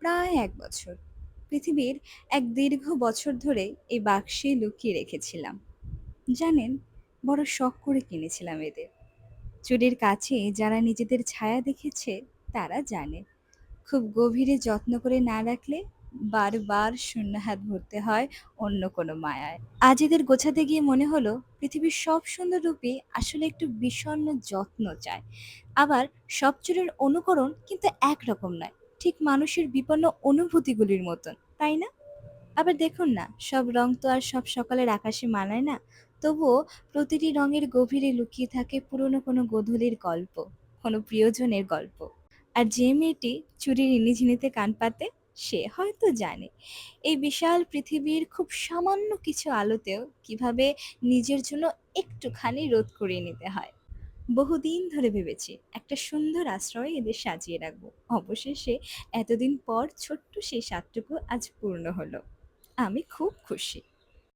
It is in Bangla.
প্রায় ১ বছর। পৃথিবীর এক দীর্ঘ বছর ধরে এই বাক্সে লুকিয়ে রেখেছিলাম। জানেন, বড় শখ করে কিনেছিলাম এদের। চুরির কাছে যারা নিজেদের ছায়া দেখেছে তারা জানে, খুব গভীরে যত্ন করে না রাখলে বারবার শূন্য হাত ভরতে হয় অন্য কোনো মায়ায়। আজ এদের গোছাতে গিয়ে মনে হলো পৃথিবীর সব সুন্দর রূপই আসলে একটু বিষণ্ণ যত্ন চায়। আবার সব চোরের অনুকরণ কিন্তু একরকম নয়, ঠিক মানুষের বিপন্ন অনুভূতিগুলির মতন, তাই না? আবার দেখুন না, সব রং তো আর সব সকালের আকাশে মানায় না। তবুও প্রতিটি রঙের গভীরে লুকিয়ে থাকে পুরনো কোনো গোধূলির গল্প, কোনো প্রিয়জনের গল্প। আর যে মেয়েটি চুরির ইনিঝিনিতে কান পাতে, সে হয়তো জানে এই বিশাল পৃথিবীর খুব সামান্য কিছু আলোতেও কিভাবে নিজের জন্য একটুখানি রোধ করিয়ে নিতে হয়। বহুদিন ধরে ভেবেছি একটা সুন্দর আশ্রয়ে এদের সাজিয়ে রাখবো। অবশেষে এতদিন পর ছোট্ট সেই স্বাদটুকু আজ পূর্ণ হলো। আমি খুব খুশি।